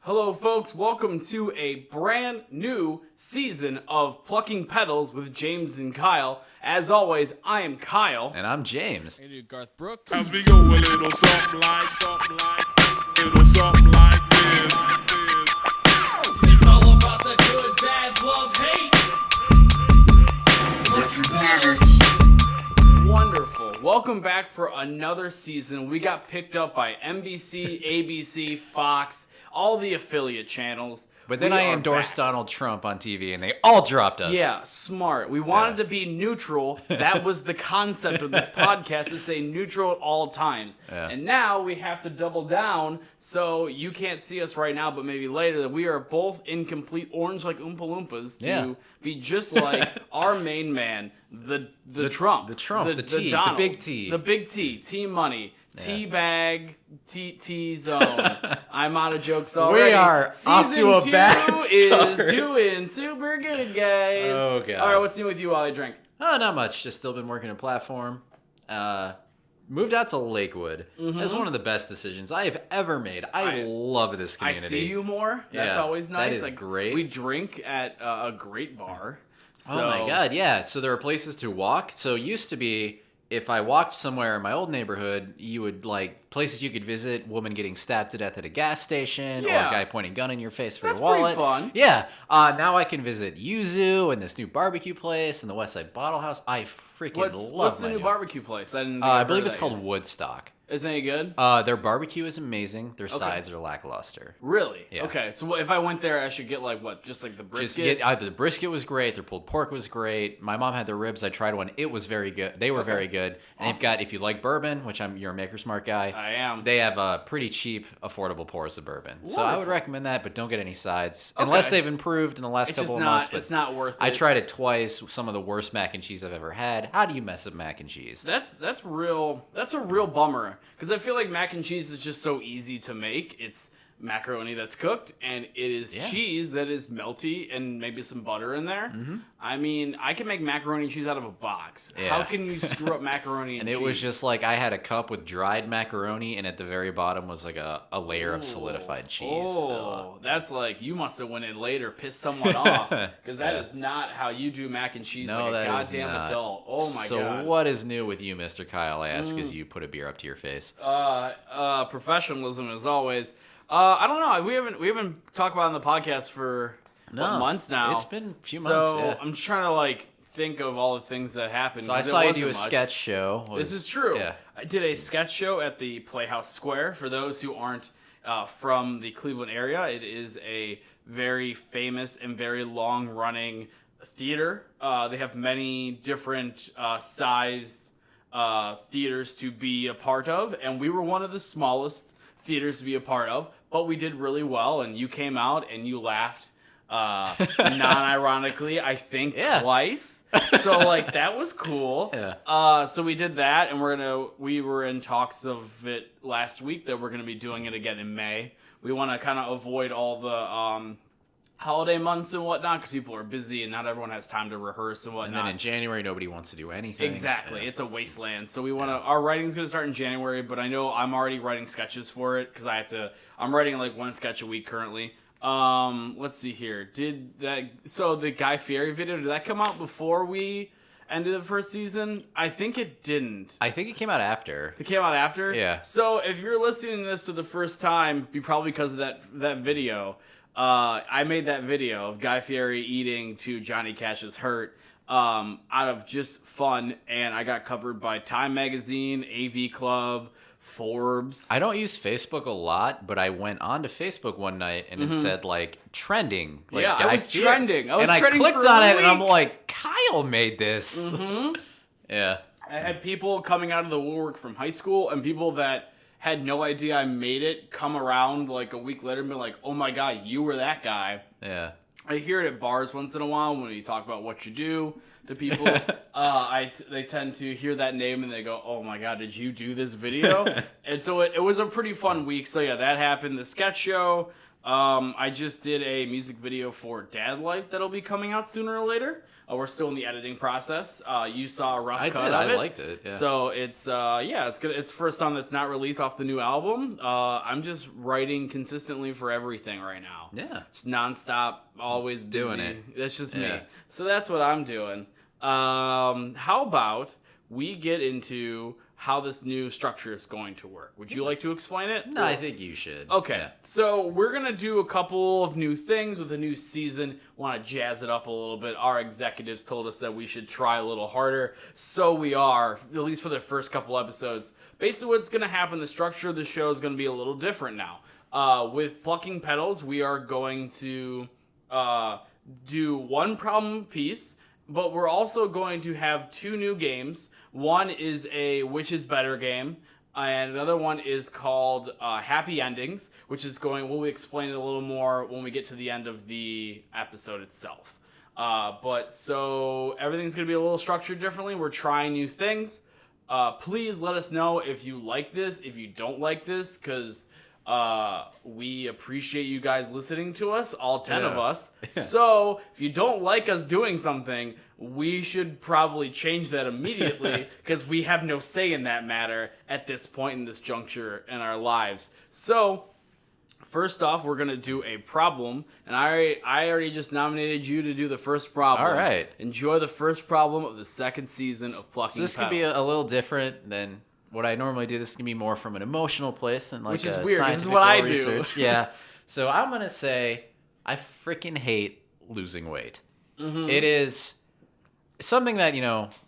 Hello, folks. Welcome to a brand new season of Plucking Petals with James and Kyle. As always, I am Kyle. And I'm James. It is Garth Brooks. As we go a little something like, little something like this. It's all about the good, bad, love, hate. Wonderful. Welcome back for another season. We got picked up by NBC, ABC, Fox, all the affiliate channels. But then We I are endorsed back. Donald Trump on TV, and they all dropped us. Yeah, smart. We wanted to be neutral. That was the concept of this podcast, to say neutral at all times. Yeah. And now we have to double down, so you can't see us right now, but maybe later, that we are both in complete orange like Oompa Loompas to be just like our main man, the Trump. The Trump, the T, the Donald, big T. The big T, T money. T-bag, T-zone. I'm out of jokes already. We are off to a bad Season 2 start. is doing super good, guys. Oh, God. All right, what's new with you while I drink? Oh, not much. Just still been working a platform. Moved out to Lakewood. That's one of the best decisions I have ever made. I love this I community. see you more. That's Yeah, always nice. that is great. We drink at a great bar. So, Oh, my God, yeah. So there are places to walk. So it used to be, if I walked somewhere in my old neighborhood, you would, places you could visit, woman getting stabbed to death at a gas station, or a Yeah. guy pointing a gun in your face for That's your wallet. pretty fun. Yeah. Now I can visit Yuzu and this new barbecue place and the West Side Bottle House. I freaking love What's the my new barbecue place? I didn't think I I've believe heard it's of called that yet. Woodstock. Is it any good? Their barbecue is amazing. Their sides are lackluster. Really? Yeah. Okay, so if I went there, I should get just like the Just brisket? get either the brisket was great, their pulled pork was great. My mom had their ribs. I tried one. It was very good. They were very good. And they've got, if you like bourbon, which you're a Maker Smart guy. I am. They have pretty cheap, affordable pours of bourbon. So I would Wonderful. recommend that, but don't get any sides. Okay. Unless they've improved in the last It's couple just of months. not. But It's not worth it. I tried it twice. Some of the worst mac and cheese I've ever had. How do you mess up mac and cheese? That's real. That's a real bummer, because I feel like mac and cheese is just so easy to make. It's macaroni that's cooked, and it is cheese that is melty, and maybe some butter in there. I mean, I can make macaroni and cheese out of a box. Yeah. How can you screw up macaroni and And cheese? it was just like I had a cup with dried macaroni, and at the very bottom was like a layer of solidified cheese. Oh, that's like, you must have went in later, pissed someone off, because that Yeah. is not how you do mac and cheese No, like a that is goddamn not. adult. Oh my so god. what is new with you, Mr. Kyle? I ask as you put a beer up to your face. Professionalism as always. I don't know. We haven't talked about it on the podcast for months now. It's been a few So months. Yeah. I'm trying to think of all the things that happened. So I 'cause it saw you wasn't do a much. sketch show. This is true. Yeah. I did a sketch show at the Playhouse Square. For those who aren't from the Cleveland area, it is a very famous and very long-running theater. They have many different sized theaters to be a part of, and we were one of the smallest theaters to be a part of, but we did really well, and you came out and you laughed non-ironically, I think twice. So that was cool. Yeah. So we did that, and we were in talks of it last week that we're gonna be doing it again in May. We want to kind of avoid all the holiday months and whatnot, because people are busy and not everyone has time to rehearse and And whatnot. then in January, nobody wants to do anything. Exactly. Yeah. It's a wasteland. So we want to, our writing's going to start in January, but I know I'm already writing sketches for it, because I'm writing one sketch a week currently. Let's see here. So the Guy Fieri video, did that come out before we ended the first season? I think it didn't. I think it came out after. It came out after? Yeah. So if you're listening to this for the first time, probably because of that video. I made that video of Guy Fieri eating to Johnny Cash's Hurt out of just fun, and I got covered by Time Magazine, AV Club, Forbes. I don't use Facebook a lot, but I went onto Facebook one night and it said trending. Yeah, I Guy was Fieri. trending. I was and trending I clicked for a on it and I'm week. like, Kyle made this. Yeah. I had people coming out of the woodwork from high school, and people that had no idea I made it come around a week later and be like, oh my god, you were that guy. Yeah. I hear it at bars once in a while when you talk about what you do to people. They tend to hear that name and they go, oh my god, did you do this video? And so it was a pretty fun week. So yeah, that happened. The sketch show, I just did a music video for Dad Life that'll be coming out sooner or later. We're still in the editing process. You saw a rough cut of it. I liked it. Yeah. So it's it's good. It's the first song that's not released off the new album. I'm just writing consistently for everything right now. Yeah. Just nonstop, always busy. Doing it. That's just me. Yeah. So that's what I'm doing. How about we get into how this new structure is going to work? Would you like to explain it? No, I think you should. Okay, Yeah. so we're going to do a couple of new things with a new season. Want to jazz it up a little bit. Our executives told us that we should try a little harder. So we are, at least for the first couple episodes. Basically what's going to happen, the structure of the show is going to be a little different now. With Plucking Petals, we are going to do one problem piece, but we're also going to have 2 new games. One is a Which is Better game, and another one is called Happy Endings, which is we'll explain it a little more when we get to the end of the episode itself. But so everything's going to be a little structured differently. We're trying new things. Please let us know if you like this, if you don't like this, because we appreciate you guys listening to us, all 10 of us. Yeah. So if you don't like us doing something, we should probably change that immediately because we have no say in that matter at this point in this juncture in our lives. So first off, we're going to do a problem, and I already just nominated you to do the first problem. All right. Enjoy the first problem of the second season of Plucking So this Petals. could be a little different than what I normally do. This can be more from an emotional place and like Which is a weird. This is scientific what I do. research. Yeah. So I'm going to say I freaking hate losing weight. Mm-hmm. It is something that,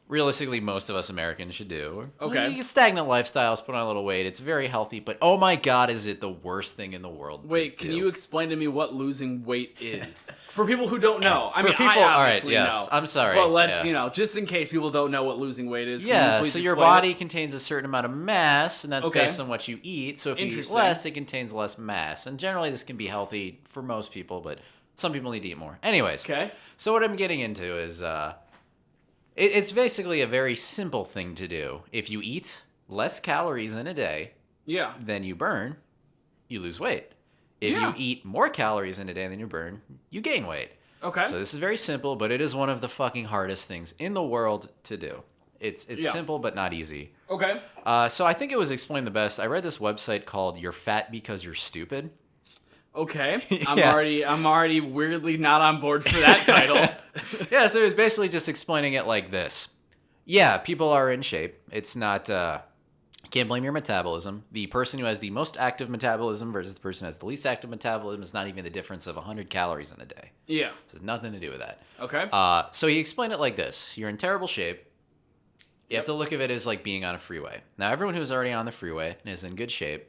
realistically most of us Americans should do. Okay. You get stagnant lifestyles, put on a little weight. It's very healthy, but oh my God, is it the worst thing in the world? Wait, to can do. you explain to me what losing weight is? For people who don't know. I mean, people, I all right, obviously yes, know. I'm sorry, But let's, yeah. just in case people don't know what losing weight is. can you Yeah, please so your explain body it? contains a certain amount of mass, and that's Okay. based on what you eat. So if you eat Interesting. less, it contains less mass. And generally, this can be healthy for most people, but some people need to eat more. Anyways, Okay. so what I'm getting into is it's basically a very simple thing to do. If you eat less calories in a day Yeah. than you burn, you lose weight. If Yeah. you eat more calories in a day than you burn, you gain weight. Okay. So this is very simple, but it is one of the fucking hardest things in the world to do. It's Yeah. simple but not easy. Okay. So I think it was explained the best. I read this website called "You're Fat Because You're Stupid." Okay. Yeah. I'm already weirdly not on board for that title. Yeah, so it was basically just explaining it like this. Yeah, people are in shape. It's not. Can't blame your metabolism. The person who has the most active metabolism versus the person who has the least active metabolism is not even the difference of 100 calories in a day. Yeah. This has nothing to do with that. Okay. So he explained it like this. You're in terrible shape. You have to look at it as like being on a freeway. Now, everyone who's already on the freeway and is in good shape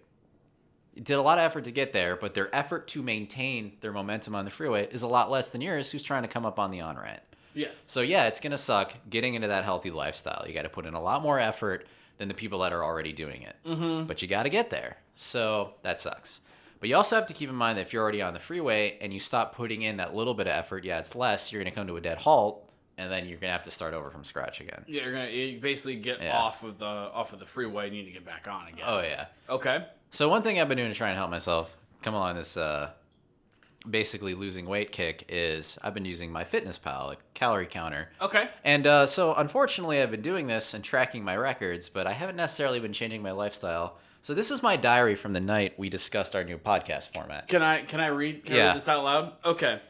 did a lot of effort to get there, but their effort to maintain their momentum on the freeway is a lot less than yours who's trying to come up on the on-ramp. Yes. So yeah, it's going to suck getting into that healthy lifestyle. You got to put in a lot more effort than the people that are already doing it. Mm-hmm. But you got to get there. So that sucks. But you also have to keep in mind that if you're already on the freeway and you stop putting in that little bit of effort, yeah, it's less, you're going to come to a dead halt, and then you're going to have to start over from scratch again. Yeah, you basically get Yeah. off of the freeway and you need to get back on again. Oh, yeah. Okay. So one thing I've been doing to try and help myself come along this basically losing weight kick is I've been using my MyFitnessPal, a calorie counter. Okay. And so unfortunately I've been doing this and tracking my records, but I haven't necessarily been changing my lifestyle. So this is my diary from the night we discussed our new podcast format. Can I read Yeah. this out loud? Okay.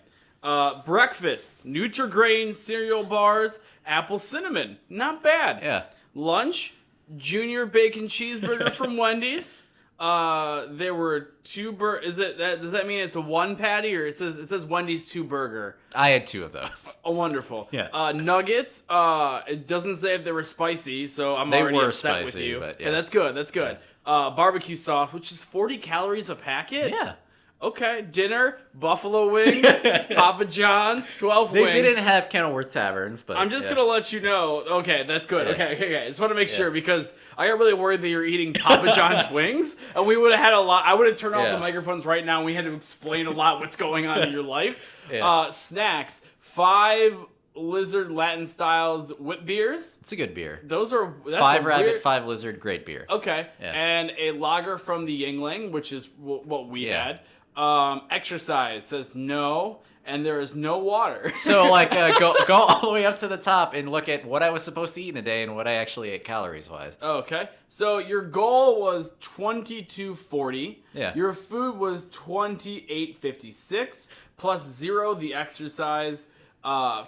Breakfast, Nutri-Grain cereal bars, apple cinnamon. Not bad. Yeah. Lunch, junior bacon cheeseburger from Wendy's. There were two does that mean it's a one patty, or it says Wendy's 2 burger? I had 2 of those. Oh, wonderful. Yeah. Nuggets. It doesn't say if they were spicy, so I'm They already were upset with spicy, you. but yeah, yeah. that's good. That's good. Barbecue sauce, which is 40 calories a packet. Yeah. Okay. Dinner, buffalo wings, Papa John's, 12 They wings. didn't have Kenilworth Taverns, but I'm just yeah. gonna let you know. Okay, that's good. Yeah. Okay. I just want to make Yeah. sure, because I got really worried that you're eating Papa John's wings, and we would have had a lot. I would have turned off Yeah. the microphones right now, and we had to explain a lot what's going on in your life. Yeah. Snacks: 5 Lizard Latin styles wit beers. It's a good beer. That's 5 a Rabbit, weird- 5 Lizard, great beer. Okay, Yeah. and a lager from the Yingling, which is what we Yeah. had. Exercise says no, and there is no water. So like go all the way up to the top and look at what I was supposed to eat in a day and what I actually ate calories wise. Okay, so your goal was 2240. Yeah. Your food was 2856 plus 0 the exercise.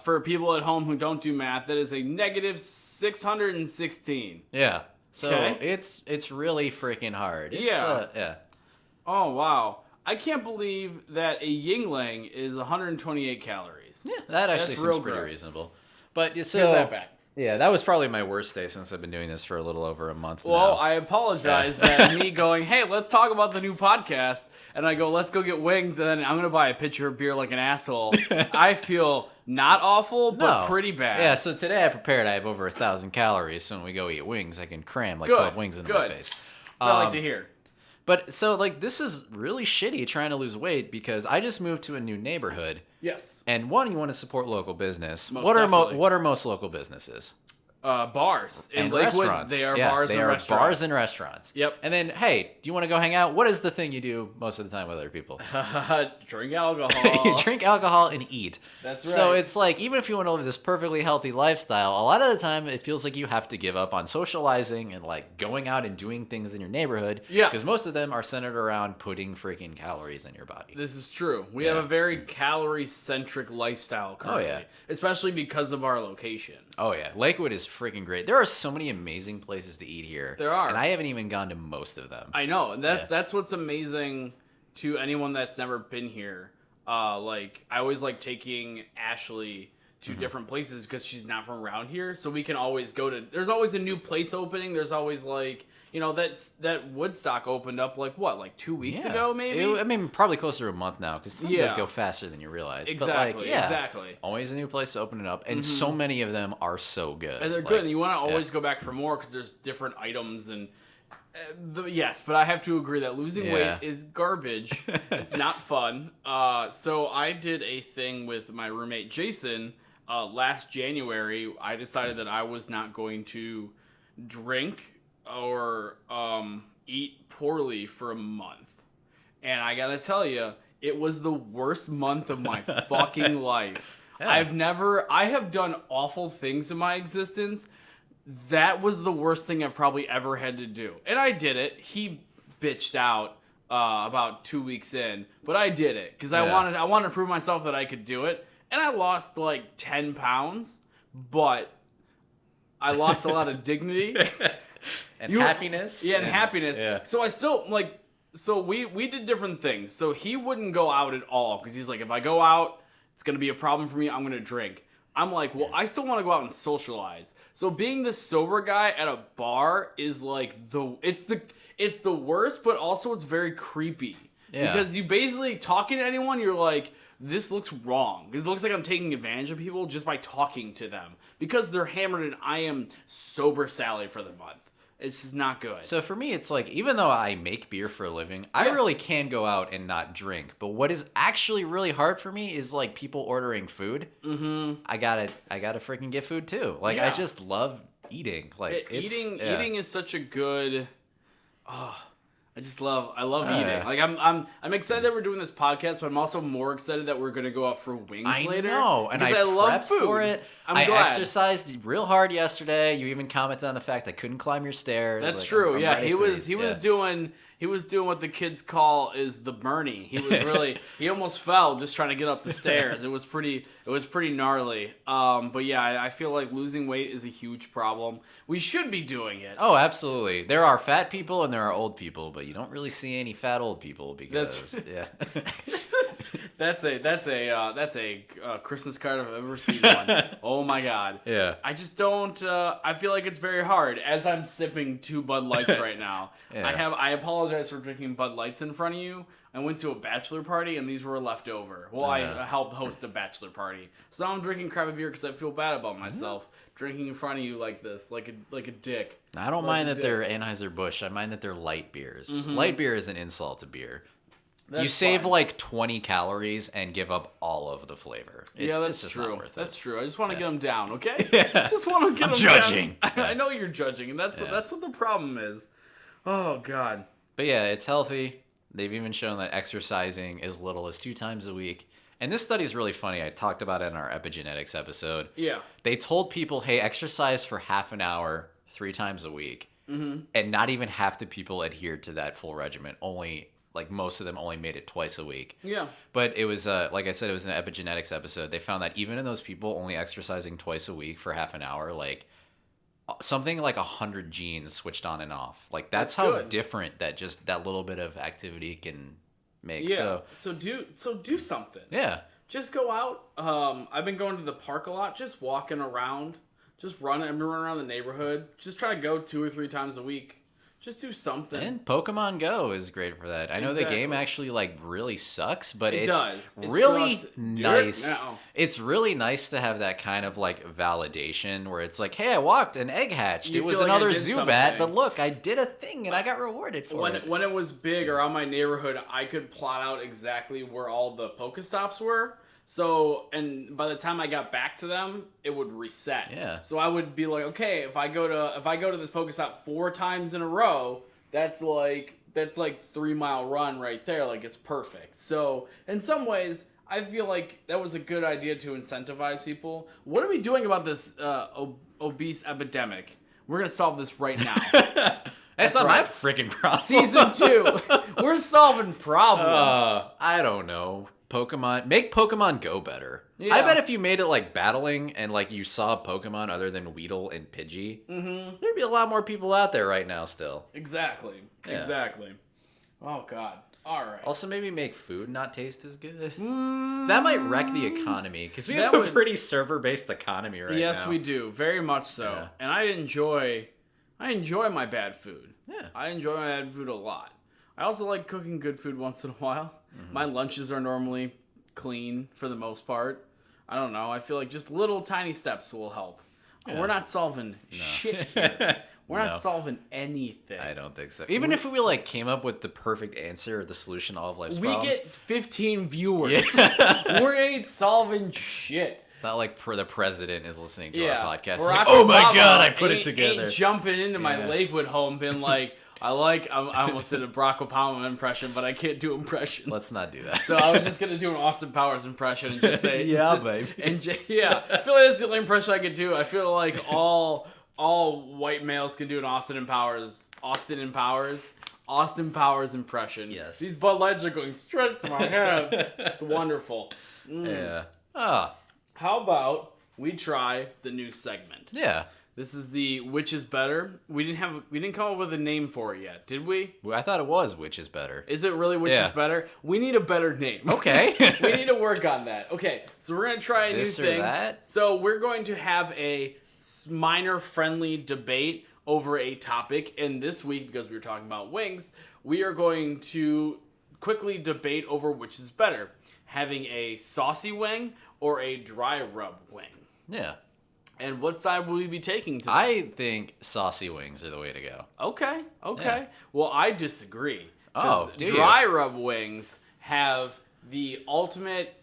For people at home who don't do math, that is a negative 616. Yeah. So Okay. it's really freaking hard. It's, Yeah. Yeah. Oh wow! I can't believe that a Yingling is 128 calories. Yeah, that actually That's seems real pretty gross. reasonable. But so Here's that back. yeah, that was probably my worst day since I've been doing this for a little over a month Well, now. I apologize that me going, hey, let's talk about the new podcast, and I go, let's go get wings, and then I'm gonna buy a pitcher of beer like an asshole. I feel not awful, but No. pretty bad. Yeah, so today I prepared. I have over 1,000 calories, so when we go eat wings, I can cram like Good, 12 wings into my good. face. That's what I like to hear. But so like this is really shitty trying to lose weight because I just moved to a new neighborhood, Yes. and one, you want to support local business. Most What definitely. are most local businesses? Bars in And Lakewood. restaurants. They are Yeah, bars they and are restaurants. bars and restaurants. Yep. And then, hey, do you want to go hang out? What is the thing you do most of the time with other people? Drink alcohol. You drink alcohol and eat. That's So right. it's like, even if you want to live this perfectly healthy lifestyle, a lot of the time it feels like you have to give up on socializing and like going out and doing things in your neighborhood. Yeah. Because most of them are centered around putting freaking calories in your body. This is true. We Yeah. have a very calorie-centric lifestyle currently, yeah. especially because of our location. Oh yeah, Lakewood is freaking great. There are so many amazing places to eat here. There are. And I haven't even gone to most of them. I know, and Yeah. that's what's amazing to anyone that's never been here. Like I always like taking Ashley to Mm-hmm. different places because she's not from around here, so we can always go to. There's always a new place opening. There's always like that Woodstock opened up like 2 weeks Yeah. ago maybe. I mean, probably closer to a month now because time does Yeah. go faster than you realize. Exactly. But like, yeah, Exactly. always a new place to open it up, and so many of them are so good. And they're Like, good, and you want to always go back for more because there's different items and. Yes, but I have to agree that losing Yeah. weight is garbage. It's not fun. So I did a thing with my roommate Jason last January. I decided that I was not going to drink or eat poorly for a month. And I gotta tell you, it was the worst month of my fucking life. Yeah. I have done awful things in my existence. That was the worst thing I've probably ever had to do. And I did it. He bitched out about 2 weeks in, but I did it because I Yeah. wanted to prove myself that I could do it. And I lost like 10 pounds, but I lost a lot of dignity. and You- happiness. Yeah, and happiness. Yeah. So I still like. So we did different things. So he wouldn't go out at all because he's like, if I go out, it's gonna be a problem for me. I'm gonna drink. I'm like, well, I still want to go out and socialize. So being the sober guy at a bar is like it's the worst, but also it's very creepy. Yeah. Because you basically talking to anyone, you're like, this looks wrong. This looks like I'm taking advantage of people just by talking to them because they're hammered and I am sober Sally for the month. It's just not good. So for me, it's like, even though I make beer for a living, I Yeah. really can go out and not drink. But what is actually really hard for me is like people ordering food. Mm-hmm. I gotta freaking get food too. Like I Yeah. just love eating. Like Eating is such a good. I love Oh, eating. yeah. Like I'm excited that we're doing this podcast, but I'm also more excited that we're gonna go out for wings I later. know, and because I love prepped food. for it. I'm I glad. exercised real hard yesterday. You even commented on the fact I couldn't climb your stairs. That's Like, true. I'm Yeah, ready he for was these. he was doing what the kids call is the Bernie. He was really he almost fell just trying to get up the stairs. It was pretty gnarly. But yeah, I feel like losing weight is a huge problem. We should be doing it. Oh, absolutely. There are fat people and there are old people, but you don't really see any fat old people because yeah. That's a Christmas card if I've ever seen one. Oh my god. Yeah. I just don't. I feel like it's very hard as I'm sipping 2 Bud Lights right now. Yeah. I apologize for drinking Bud Lights in front of you. I went to a bachelor party and these were left over. Well, Yeah. I helped host a bachelor party, so now I'm drinking crappy beer because I feel bad about myself drinking in front of you like this, like a dick. I don't Like mind a that they're dick. Anheuser-Busch. I mind that they're light beers. Mhm. Light beer is an insult to beer. You That's save fine. like 20 calories and give up all of the flavor. Yeah, that's it's just true. Not worth it. That's true. I just want to Yeah. get them down, okay? Yeah. Just want to get I'm them judging. down. Yeah. I know you're judging, and that's Yeah. what the problem is. Oh God. But yeah, it's healthy. They've even shown that exercising as little as 2 times a week. And this study is really funny. I talked about it in our epigenetics episode. Yeah. They told people, hey, exercise for half an hour 3 times a week. Mm-hmm. And not even half the people adhered to that full regimen. Only, like, most of them only made it twice a week. Yeah. But it was, like I said, it was an epigenetics episode. They found that even in those people only exercising twice a week for half an hour, like, something like 100 genes switched on and off. Like, that's how good. different that just that little bit of activity can make. Yeah. So do something. Yeah. Just go out. I've been going to the park a lot, just walking around, just running. I've been running around the neighborhood. Just try to go 2 or 3 times a week. Just do something. And Pokemon Go is great for that. I know the game actually like really sucks, but it it's does. really sucks. nice. It's really nice to have that kind of like validation where it's like, hey, I walked, an egg hatched. You it was feel like another I did Zubat, something. but look, I did a thing and I got rewarded for it. When it was big around my neighborhood, I could plot out exactly where all the Pokestops were. So, and by the time I got back to them, it would reset. Yeah. So I would be like, okay, if I go to this Pokestop 4 times in a row, that's like 3-mile run right there. Like, it's perfect. So in some ways, I feel like that was a good idea to incentivize people. What are we doing about this obese epidemic? We're gonna solve this right now. That's not my freaking problem. Season 2, we're solving problems. I don't know. Make Pokemon Go better. Yeah. I bet if you made it like battling and like you saw Pokemon other than Weedle and Pidgey, there'd be a lot more people out there right now still. Exactly. Yeah. Exactly. Oh God. All right. Also, maybe make food not taste as good. That might wreck the economy because we have That a would- pretty server-based economy right now. Yes, we do. Very much so. Yeah. And I enjoy my bad food. Yeah. I enjoy my bad food a lot. I also like cooking good food once in a while. My lunches are normally clean for the most part. I don't know. I feel like just little tiny steps will help. Yeah. We're not solving shit here. We're not solving anything. I don't think so. Even if we like came up with the perfect answer or the solution to all of life's We problems. get 15 viewers. We ain't solving shit. It's not like the president is listening to our podcast. It's Barack like, oh my Obama god, I put it ain't together. jumping into my Yeah. Lakewood home, being like, I almost did a Barack Obama impression, but I can't do impressions. Let's not do that. So I was just gonna do an Austin Powers impression and just say, Yeah, baby. Yeah, I feel like that's the only impression I could do. I feel like all white males can do an Austin Powers impression. Yes. These Bud Lights are going straight to my head. It's wonderful. Yeah. Oh. How about we try the new segment? Yeah. This is the Which is Better. We didn't come up with a name for it yet, did we? Well, I thought it was which is better. Is it really Which Yeah. is Better? We need a better name. Okay. We need to work on that. Okay, so we're gonna try a This new or thing. that? So we're going to have a minor friendly debate over a topic, and this week, because we were talking about wings, we are going to quickly debate over which is better, having a saucy wing or a dry rub wing. Yeah. And what side will we be taking today? I think saucy wings are the way to go. Okay. Yeah. Well, I disagree. Oh, 'Cause do you? dry rub wings have the ultimate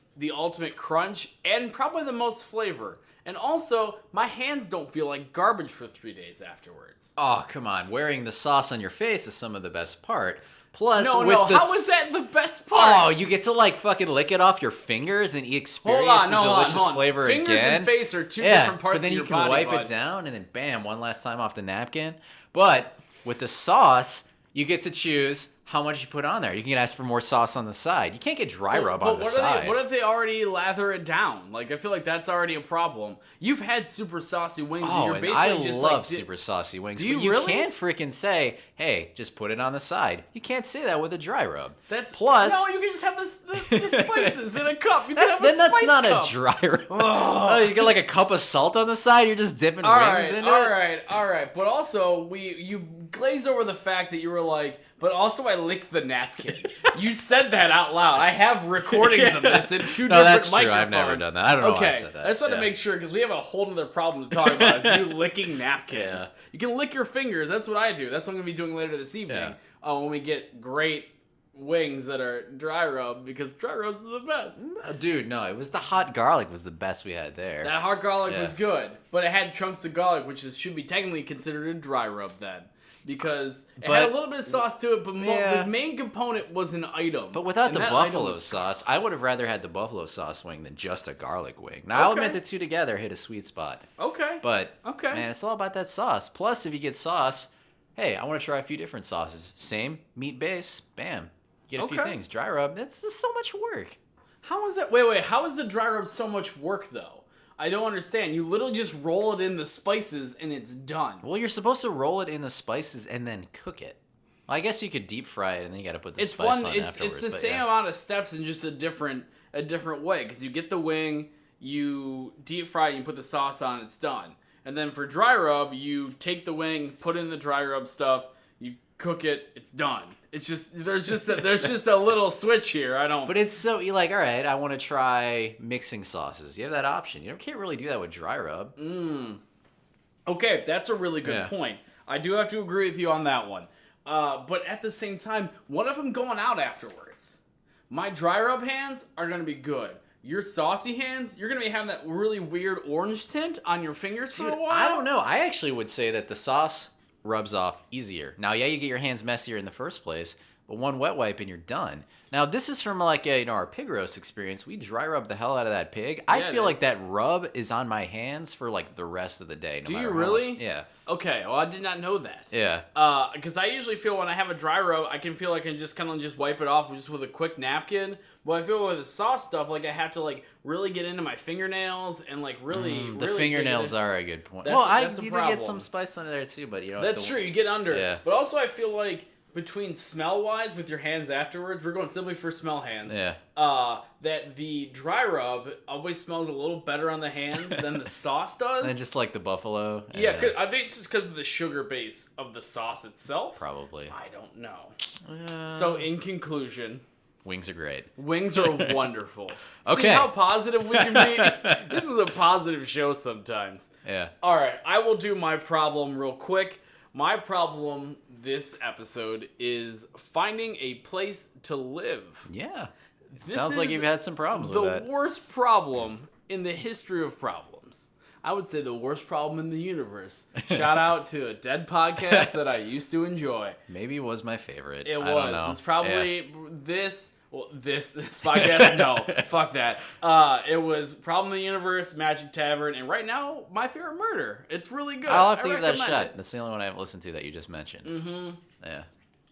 crunch and probably the most flavor. And also, my hands don't feel like garbage for 3 days afterwards. Oh, come on. Wearing the sauce on your face is some of the best part. Plus, No, with the how is that the best part? Oh, you get to like fucking lick it off your fingers and experience hold the delicious on. flavor Fingers again. and face are two different parts but then of you your can body, wipe bud. it down and then bam, one last time off the napkin. But with the sauce, you get to choose how much you put on there. You can ask for more sauce on the side. You can't get dry rub on the side. What if they already lather it down? Like, I feel like that's already a problem. You've had super saucy wings, and Oh, you're and basically I just love like... super saucy wings. Do you but you really? can't freaking say, hey, just put it on the side. You can't say that with a dry rub. That's Plus... No, you can just have the spices in a cup. You can have a Then that's spice not cup. a dry rub. Oh. Oh, you get like a cup of salt on the side. You're just dipping All wings right, into it. all right. But also, you glazed over the fact that you were like, but also I licked the napkin. You said that out loud. I have recordings of this in two No, different that's true. microphones. I've never done that. I don't know why I said that. I just wanted to Yeah. make sure because we have a whole other problem to talk about. Is you licking napkins. Yeah. You can lick your fingers. That's what I do. That's what I'm gonna be doing later this evening. When we get great wings that are dry rub, because dry rubs are the best. Dude, no, it was the hot garlic was the best we had there. That hot garlic Yeah. was good, but it had chunks of garlic, which should be technically considered a dry rub then. because it But- had a little bit of sauce to it, but Yeah. the main component was an item. But without and the that item buffalo was- sauce, I would have rather had the buffalo sauce wing than just a garlic wing. Now, I'll Okay. admit the two together hit a sweet spot. Okay. But, Okay. man, it's all about that sauce. Plus, if you get sauce, hey, I want to try a few different sauces. Same, meat base, bam. Get a few Okay. things. Dry rub, that's just so much work. How is that? Wait. How is the dry rub so much work though? I don't understand. You literally just roll it in the spices and it's done. Well, you're supposed to roll it in the spices and then cook it. Well, I guess you could deep fry it and then you got to put the spice on afterwards. It's the but same yeah. amount of steps in just a different way. Because you get the wing, you deep fry it, you put the sauce on, it's done. And then for dry rub, you take the wing, put in the dry rub stuff, you cook it, it's done. It's just there's just a little switch here. I don't. But it's so, you're like, all right, I want to try mixing sauces. You have that option. You can't really do that with dry rub. Okay, that's a really good Yeah. point. I do have to agree with you on that one. But at the same time, what if I'm going out afterwards? My dry rub hands are going to be good. Your saucy hands, you're going to be having that really weird orange tint on your fingers for Dude, a while. I don't know. I actually would say that the sauce rubs off easier. Now, yeah, you get your hands messier in the first place, but one wet wipe and you're done. Now, this is from like our pig roast experience. We dry rub the hell out of that pig. Yeah, I it feel like is. that rub is on my hands for like the rest of the day. No Do you matter how really? much- Yeah. Okay, well, I did not know that. Yeah. Because I usually feel when I have a dry rub, I can feel like I can just kind of just wipe it off just with a quick napkin. But I feel with the sauce stuff, like I have to like really get into my fingernails and like really, The really fingernails dig it. are a good point. That's- Well, that's a you do get problem. some spice under there too, but you know. That's true. You get under. Yeah. But also, I feel like between smell-wise with your hands afterwards, we're going simply for smell hands. Yeah. That the dry rub always smells a little better on the hands than the sauce does. And just like the buffalo. Yeah, 'cause I think it's just because of the sugar base of the sauce itself. Probably. I don't know. So in conclusion, Wings are great. wings are wonderful. Okay. See how positive we can be? This is a positive show sometimes. Yeah. All right, I will do my problem real quick. My problem this episode is finding a place to live. Yeah. This Sounds like is you've had some problems the with that. worst problem in the history of problems. I would say the worst problem in the universe. Shout out to a dead podcast that I used to enjoy. Maybe it was my favorite. It I don't was. know. It's probably this. Well, this podcast. No, fuck that. It was Problem in the Universe, Magic Tavern, and right now my favorite murder. It's really good. I'll have to I give that a recommend shot. it. That's the only one I haven't listened to that you just mentioned. Mm-hmm. Yeah.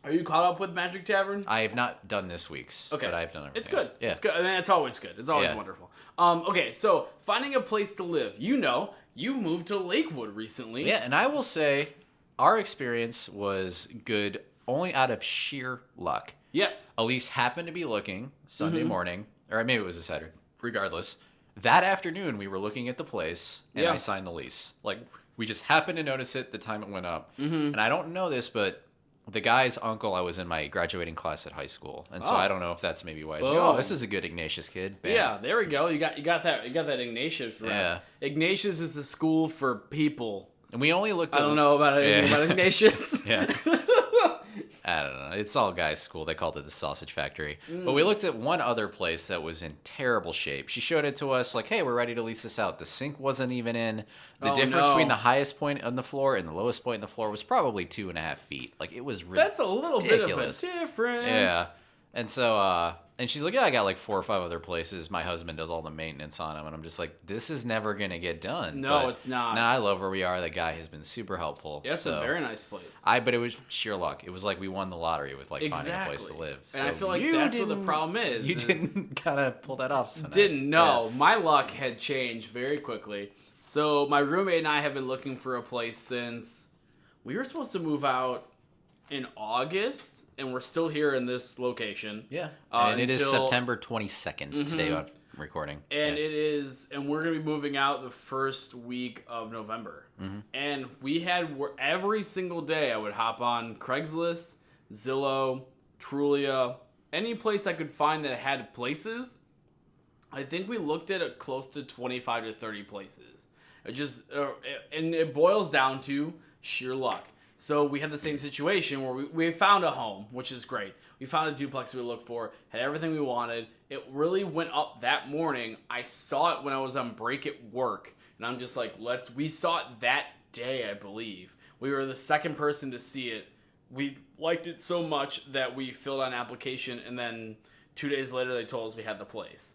Are you caught up with Magic Tavern? I have not done this week's, Okay. but I've done everything It's good. else. Yeah. It's good. And it's always good. It's always Yeah. wonderful. Okay, so finding a place to live. You know, you moved to Lakewood recently. Yeah, and I will say our experience was good only out of sheer luck. Yes. Elise happened to be looking Sunday Mm-hmm. morning, or maybe it was a Saturday. Regardless, that afternoon we were looking at the place, and Yeah. I signed the lease. Like, we just happened to notice it the time it went up. Mm-hmm. And I don't know this, but the guy's uncle, I was in my graduating class at high school, and so Oh. I don't know if that's maybe why. He's like, Boom. oh, this is a good Ignatius kid. Bam. Yeah, there we go. You got that Ignatius right. Yeah. Ignatius is the school for people. And we only looked I at. don't know about anything Yeah. about Ignatius. Yeah. I don't know. It's all guys' school. They called it the Sausage Factory. But Mm. we looked at one other place that was in terrible shape. She showed it to us like, hey, we're ready to lease this out. The sink wasn't even in. The Oh, difference no. between the highest point on the floor and the lowest point on the floor was probably 2.5 feet. Like, it was ridiculous. That's a little bit of a Ridiculous. difference. Yeah. And so, and she's like, yeah, I got like 4 or 5 other places. My husband does all the maintenance on them. And I'm just like, this is never going to get done. No, But it's not. Now I love where we are. The guy has been super helpful. Yeah, it's so. a very nice place. But it was sheer luck. It was like we won the lottery with like finding a place to live. And I So feel like you that's what the didn't- problem is. You is didn't kind of pull that off. So nice. Didn't know. My luck had changed very quickly. So my roommate and I have been looking for a place since we were supposed to move out in August, and we're still here in this location. Yeah. And it is until- September 22nd today on recording. And yeah. it is, and we're gonna be moving out the first week of November. Mm-hmm. And we had every single day I would hop on Craigslist, Zillow, Trulia, any place I could find that had places. I think we looked at close to 25 to 30 places. It just, and it boils down to sheer luck. So we had the same situation where we found a home, which is great. We found a duplex we looked for, had everything we wanted. It really went up that morning. I saw it when I was on break at work, and I'm just like, we saw it that day, I believe. We were the second person to see it. We liked it so much that we filled out an application, and then 2 days later they told us we had the place.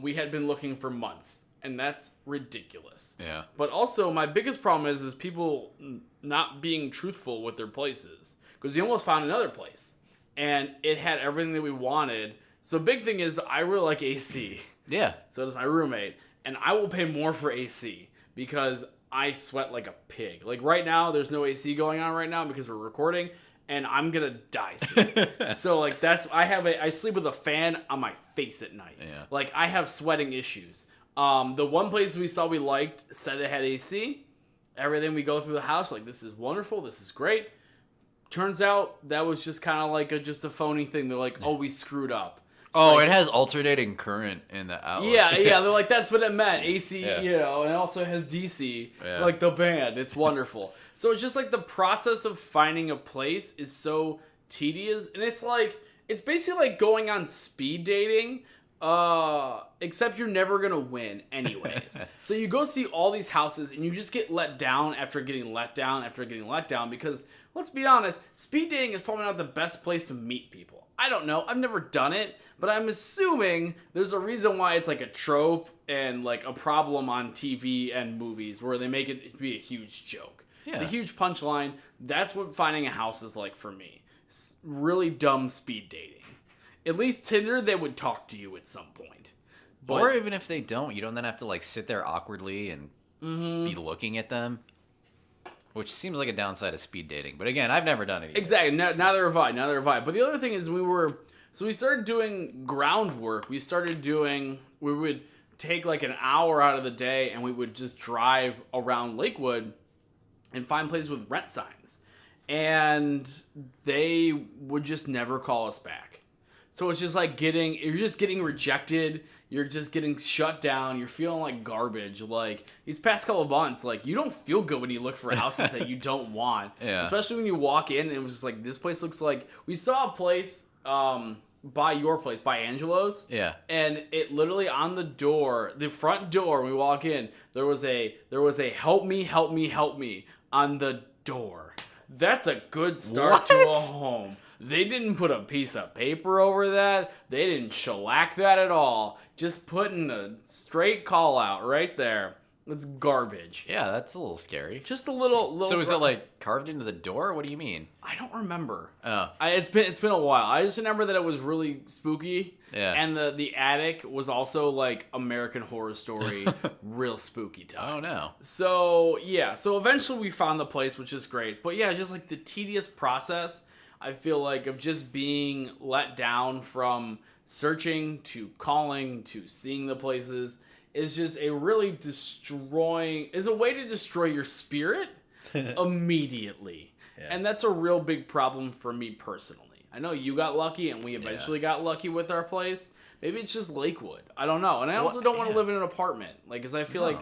We had been looking for months, and that's ridiculous. Yeah. But also, my biggest problem is people not being truthful with their places. Because we almost found another place, and it had everything that we wanted. So big thing is, I really like AC. Yeah. So does my roommate, and I will pay more for AC because I sweat like a pig. Like right now, there's no AC going on right now because we're recording, and I'm gonna die soon. So like I sleep with a fan on my face at night. Yeah. Like I have sweating issues. The one place we saw we liked said it had AC. Everything we go through the house, like this is wonderful, this is great. Turns out that was just kind of like just a phony thing. They're like, oh, we screwed up. Oh, like, it has alternating current in the outlet. Yeah. They're like, that's what it meant. AC, Yeah. and it also has DC, Yeah. like the band. It's wonderful. So it's just like the process of finding a place is so tedious, and it's basically like going on speed dating. Except you're never gonna win anyways. So you go see all these houses and you just get let down after getting let down after getting let down because let's be honest, speed dating is probably not the best place to meet people. I don't know. I've never done it, but I'm assuming there's a reason why it's like a trope and like a problem on TV and movies where they make it be a huge joke. Yeah. It's a huge punchline. That's what finding a house is like for me. It's really dumb speed dating. At least Tinder, they would talk to you at some point. But, Or even if they don't, you don't then have to like sit there awkwardly and be looking at them. Which seems like a downside of speed dating. But again, I've never done it either. Exactly. Neither have I. But the other thing is we started doing groundwork. We would take like an hour out of the day and we would just drive around Lakewood and find places with rent signs. And they would just never call us back. So it's just like you're just getting rejected. You're just getting shut down. You're feeling like garbage. Like these past couple of months, like you don't feel good when you look for houses that you don't want. Yeah. Especially when you walk in and it was just like, this place looks like, we saw a place by your place, by Angelo's. Yeah. And it literally on the door, the front door, when we walk in, there was a help me on the door. That's a good start to a home. They didn't put a piece of paper over that. They didn't shellac that at all. Just putting a straight call out right there. It's garbage. Yeah, that's a little scary. Just a little. So is it like carved into the door? What do you mean? I don't remember. Oh. It's been a while. I just remember that it was really spooky. Yeah. And the attic was also like American Horror Story, real spooky time. Oh no. So yeah. So eventually we found the place, which is great. But yeah, just like the tedious process, I feel like, of just being let down from searching to calling to seeing the places is just a really is a way to destroy your spirit immediately. Yeah. And that's a real big problem for me personally. I know you got lucky and we eventually got lucky with our place. Maybe it's just Lakewood. I don't know. And I also don't want to live in an apartment. Like, because I feel like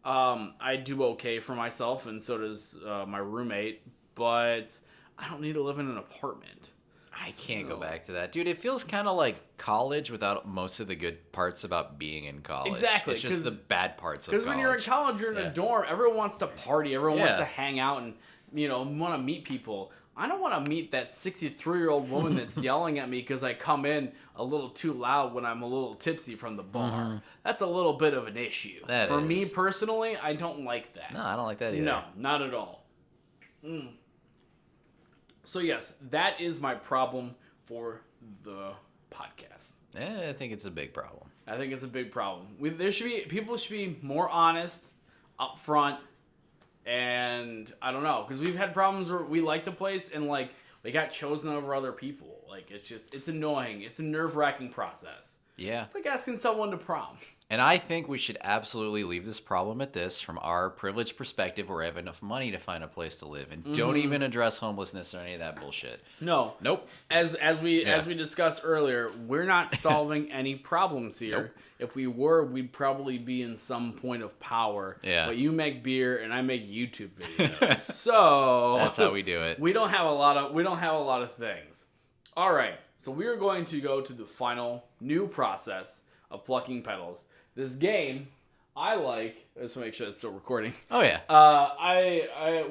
I do okay for myself and so does my roommate. But I don't need to live in an apartment. I can't go back to that. Dude, it feels kind of like college without most of the good parts about being in college. Exactly. It's just the bad parts of college. Because when you're in college, you're in a dorm, everyone wants to party, everyone wants to hang out and, want to meet people. I don't want to meet that 63-year-old woman that's yelling at me because I come in a little too loud when I'm a little tipsy from the bar. Mm-hmm. That's a little bit of an issue. For me personally, I don't like that. No, I don't like that either. No, not at all. So yes, that is my problem for the podcast. I think it's a big problem. I think it's a big problem. People should be more honest, upfront, and I don't know, because we've had problems where we liked a place and like we got chosen over other people. Like it's annoying. It's a nerve-wracking process. Yeah. It's like asking someone to prom. And I think we should absolutely leave this problem at this from our privileged perspective where we have enough money to find a place to live and don't even address homelessness or any of that bullshit. No. Nope. As we discussed earlier, we're not solving any problems here. Nope. If we were, we'd probably be in some point of power. Yeah. But you make beer and I make YouTube videos. So that's how we do it. We don't have a lot of things. All right. So we are going to go to the final new process of Plucking Petals. This game I like. Let's make sure it's still recording. Oh yeah.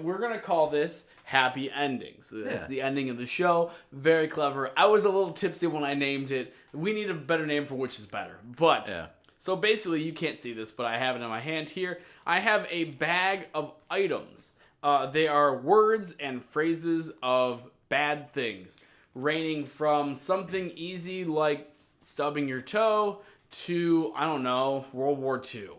We're gonna call this Happy Endings. That's Yeah. the ending of the show. Very clever. I was a little tipsy when I named it. We need a better name for which is better. But Yeah. so basically, you can't see this, but I have it in my hand here. I have a bag of items. They are words and phrases of bad things, ranging from something easy like stubbing your toe to, I don't know, World War II.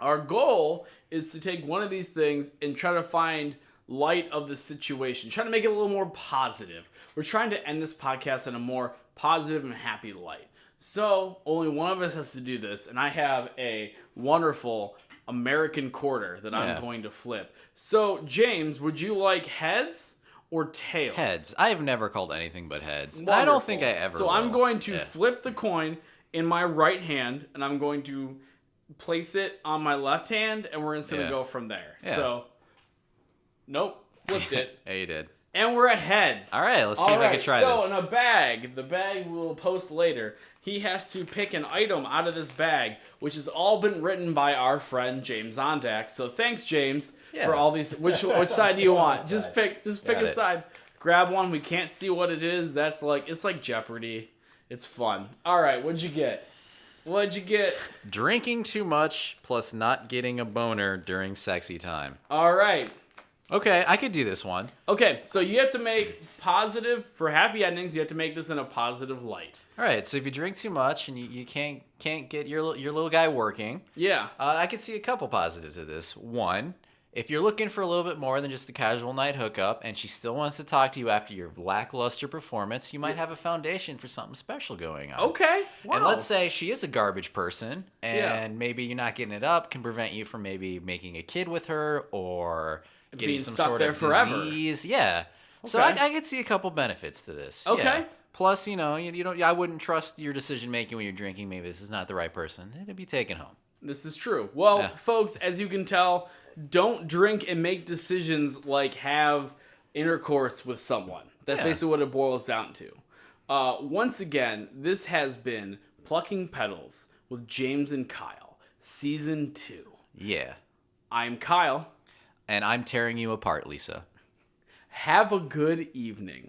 Our goal is to take one of these things and try to find light of the situation, try to make it a little more positive. We're trying to end this podcast in a more positive and happy light. So only one of us has to do this, and I have a wonderful American quarter that I'm going to flip. So James, would you like heads or tails? Heads. I've never called anything but heads. Wonderful. I don't think I ever So will. I'm going to flip the coin in my right hand, and I'm going to place it on my left hand, and we're just going to go from there. Yeah. So, nope, flipped it. Yeah, you did. And we're at heads. All right, let's see if I can try this. So in a bag, the bag we'll post later, he has to pick an item out of this bag, which has all been written by our friend James Ondak. So thanks, James, for all these. Which side do you want? Just pick a side. Grab one. We can't see what it is. That's like, it's like Jeopardy. It's fun. All right, what'd you get? What'd you get? Drinking too much plus not getting a boner during sexy time. All right. Okay, I could do this one. Okay, so you have to make positive, for happy endings, you have to make this in a positive light. All right, so if you drink too much and you can't get your little guy working, Yeah. I could see a couple positives of this. One, if you're looking for a little bit more than just a casual night hookup and she still wants to talk to you after your lackluster performance, you might have a foundation for something special going on. Okay. Wow. And let's say she is a garbage person and maybe you're not getting it up can prevent you from maybe making a kid with her or getting being some stuck sort there of forever. disease. Yeah. So Okay. I could see a couple benefits to this. Okay. Yeah. Plus, you don't. I wouldn't trust your decision making when you're drinking. Maybe this is not the right person. It'd be taken home. This is true. Well, folks, as you can tell, don't drink and make decisions like have intercourse with someone. That's basically what it boils down to. Once again, this has been Plucking Petals with James and Kyle, Season 2. Yeah. I'm Kyle. And I'm tearing you apart, Lisa. Have a good evening.